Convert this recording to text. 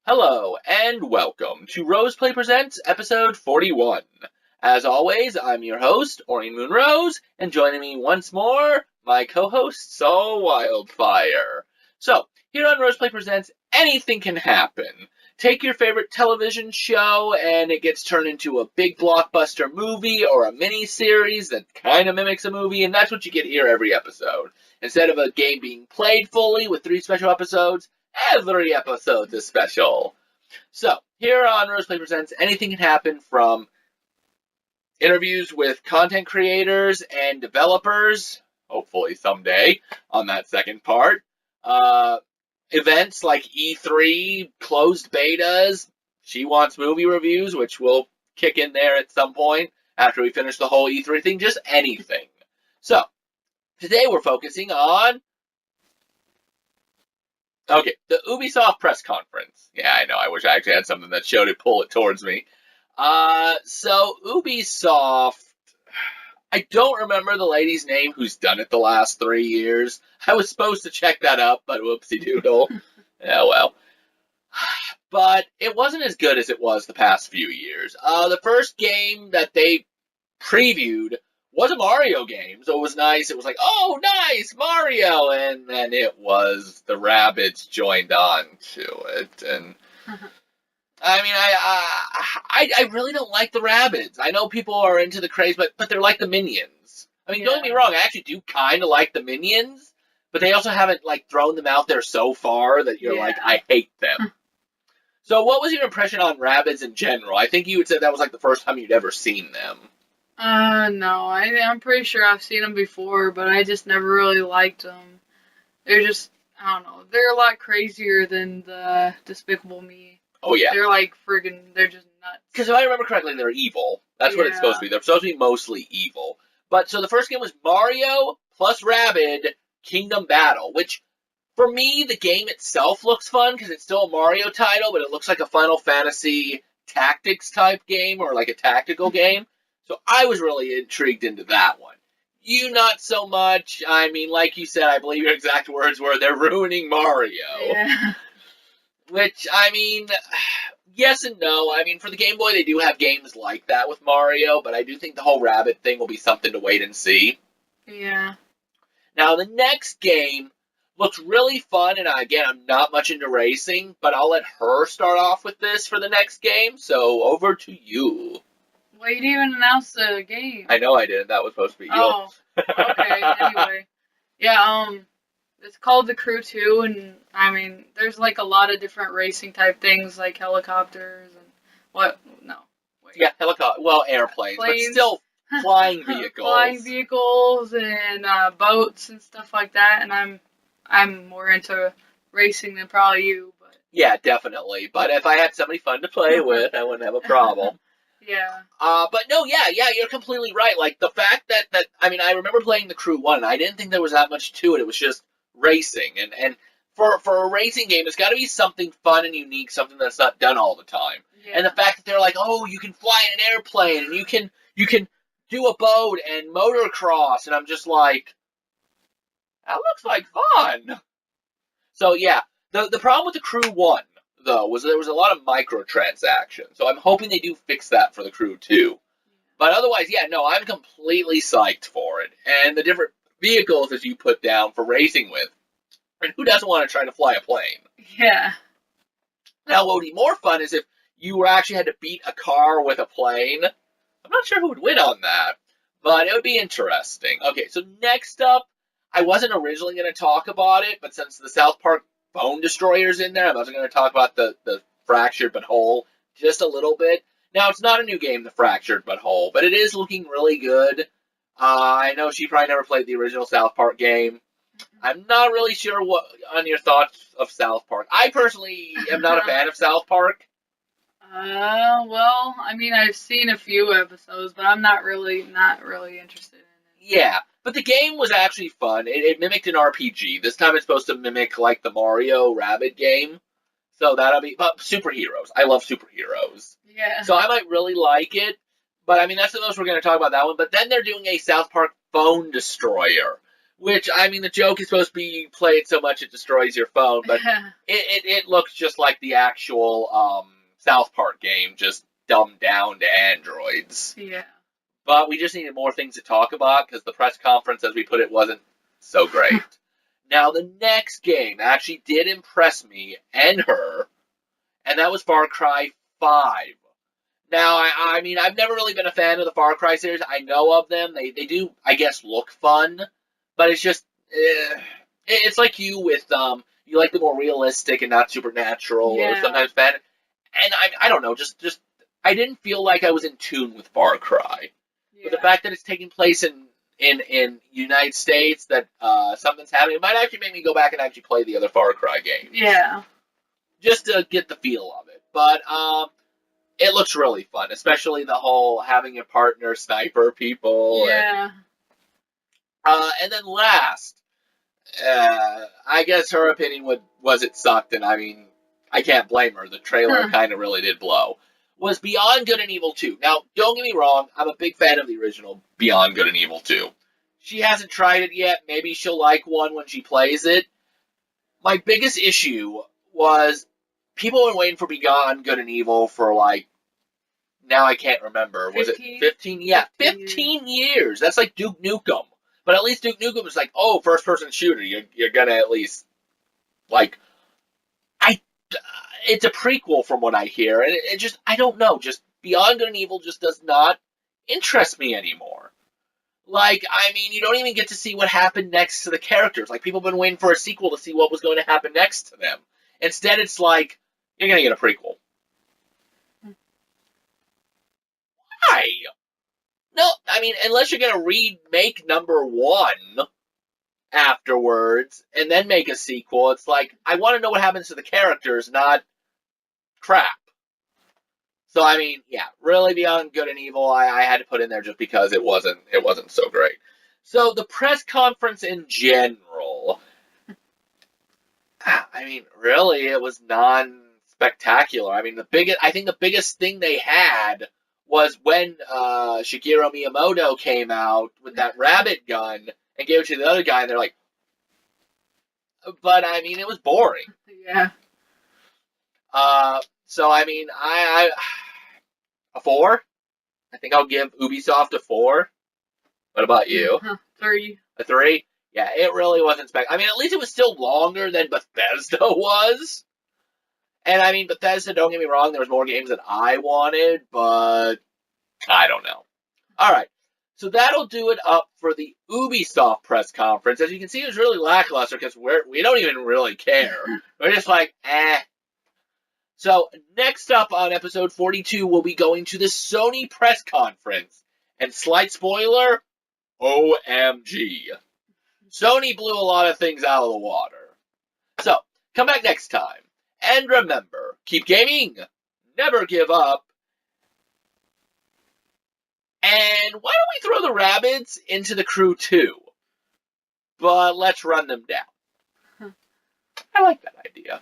Hello, and welcome to Roseplay Presents episode 41. As always, I'm your host, Aurian MoonRose, and joining me once more, my co-host, Saul Wildfire. So, here on Roseplay Presents, anything can happen. Take your favorite television show, and it gets turned into a big blockbuster movie or a mini-series that kind of mimics a movie, and that's what you get here every episode. Instead of a game being played fully with 3 special episodes, every episode is special. So, here on Roseplay Presents, anything can happen from interviews with content creators and developers, hopefully someday, on that second part. Events like E3, closed betas, She Wants Movie Reviews, which will kick in there at some point after we finish the whole E3 thing, just anything. So, today we're focusing on the Ubisoft Press Conference. Yeah, I know, I wish I actually had something that showed it, pull it towards me. So Ubisoft, I don't remember the lady's name who's done it the last 3 years. I was supposed to check that up, but whoopsie doodle. Yeah, well. But it wasn't as good as it was the past few years. The first game that they previewed was a Mario game, so it was nice. It was like, oh, nice, Mario! And then it was the Rabbids joined on to it, and I mean, I really don't like the Rabbids. I know people are into the craze, but they're like the Minions. I mean, don't get me wrong, I actually do kind of like the Minions, but they also haven't, like, thrown them out there so far that you're like, I hate them. So what was your impression on Rabbids in general? I think you had said that was, like, the first time you'd ever seen them. No, I'm pretty sure I've seen them before, but I just never really liked them. They're just, I don't know, they're a lot crazier than the Despicable Me. Oh, yeah. They're like they're just nuts. Because if I remember correctly, they're evil. That's what it's supposed to be. They're supposed to be mostly evil. But, so the first game was Mario plus Rabbid Kingdom Battle, which, for me, the game itself looks fun, because it's still a Mario title, but it looks like a Final Fantasy Tactics type game, or like a tactical game. So I was really intrigued into that one. You not so much. I mean, like you said, I believe your exact words were, they're ruining Mario. Yeah. Which, I mean, yes and no. I mean, for the Game Boy, they do have games like that with Mario, but I do think the whole Rabbid thing will be something to wait and see. Yeah. Now, the next game looks really fun, and again, I'm not much into racing, but I'll let her start off with this for the next game, so over to you. Well, you didn't even announce the game. I know I did. That was supposed to be you. Oh, okay, anyway. Yeah, it's called The Crew 2, and, I mean, there's, like, a lot of different racing type things, like helicopters and, what, no. Wait. Yeah, airplanes, but still flying vehicles. Flying vehicles and boats and stuff like that, and I'm more into racing than probably you, but... Yeah, definitely, but if I had somebody fun to play with, I wouldn't have a problem. Yeah. But no, yeah, you're completely right. Like, the fact that I mean, I remember playing the Crew 1, and I didn't think there was that much to it. It was just racing, and for a racing game, it's got to be something fun and unique, something that's not done all the time. Yeah. And the fact that they're like, oh, you can fly in an airplane, and you can do a boat and motocross, and I'm just like, that looks like fun. So yeah, the problem with the Crew 1, though, was there was a lot of microtransactions. So I'm hoping they do fix that for the Crew 2. But otherwise, yeah, no, I'm completely psyched for it. And the different vehicles that you put down for racing with. And who doesn't want to try to fly a plane? Yeah. Now, what would be more fun is if you actually had to beat a car with a plane. I'm not sure who would win on that, but it would be interesting. Okay, so next up, I wasn't originally going to talk about it, but since the South Park Bone Destroyer's in there, I wasn't going to talk about the Fractured But Whole just a little bit. Now, it's not a new game, the Fractured But Whole, but it is looking really good. I know she probably never played the original South Park game. I'm not really sure what on your thoughts of South Park. I personally am not a fan of South Park. Well, I mean, I've seen a few episodes, but I'm not really interested in it. Yeah, but the game was actually fun. It mimicked an RPG. This time it's supposed to mimic, like, the Mario+Rabbid game. So that'll be... But superheroes. I love superheroes. Yeah. So I might really like it. But, I mean, that's the most we're going to talk about that one. But then they're doing a South Park Bone Destroyer, Which, I mean, the joke is supposed to be you play it so much it destroys your phone, but it looks just like the actual South Park game, just dumbed down to androids. Yeah. But we just needed more things to talk about, because the press conference, as we put it, wasn't so great. Now, the next game actually did impress me and her, and that was Far Cry 5. Now, I mean, I've never really been a fan of the Far Cry series. I know of them. They do, I guess, look fun. But it's just, it's like you with, you like the more realistic and not supernatural, or sometimes bad. And I don't know, just, I didn't feel like I was in tune with Far Cry. But the fact that it's taking place in United States, that something's happening, it might actually make me go back and actually play the other Far Cry games. Yeah. Just to get the feel of it. But, it looks really fun, especially the whole having a partner sniper people. Yeah. And then last, I guess her opinion was it sucked, and I mean, I can't blame her. The trailer kind of really did blow. Was Beyond Good and Evil 2. Now, don't get me wrong, I'm a big fan of the original Beyond Good and Evil 2. She hasn't tried it yet. Maybe she'll like one when she plays it. My biggest issue was people have been waiting for Beyond Good and Evil for, like, now I can't remember. Was 15? it 15? Yeah, 15 years. That's like Duke Nukem. But at least Duke Nukem is like, oh, first-person shooter. You're gonna at least, like, it's a prequel from what I hear, and it just, I don't know, just Beyond Good and Evil just does not interest me anymore. Like, I mean, you don't even get to see what happened next to the characters. Like, people have been waiting for a sequel to see what was going to happen next to them. Instead, it's like, you're gonna get a prequel. Why? No, I mean, unless you're gonna remake number 1 afterwards, and then make a sequel, it's like, I want to know what happens to the characters, not crap. So, I mean, yeah, really Beyond Good and Evil, I had to put in there just because it wasn't so great. So, the press conference in general, I mean, really, it was non-spectacular. I mean, I think the biggest thing they had was when Shigeru Miyamoto came out with that rabbit gun and gave it to the other guy, and they're like, but, I mean, it was boring. Yeah. So, I mean, a 4? I think I'll give Ubisoft a 4. What about you? 3. A 3? Yeah, it really wasn't I mean, at least it was still longer than Bethesda was. And, I mean, Bethesda, don't get me wrong, there was more games than I wanted, but I don't know. Alright, so that'll do it up for the Ubisoft press conference. As you can see, it was really lackluster because we don't even really care. We're just like, eh. So, next up on episode 42, we'll be going to the Sony press conference. And slight spoiler, OMG. Sony blew a lot of things out of the water. So, come back next time. And remember, keep gaming, never give up. And why don't we throw the Rabbids into the crew too? But let's run them down. I like that idea.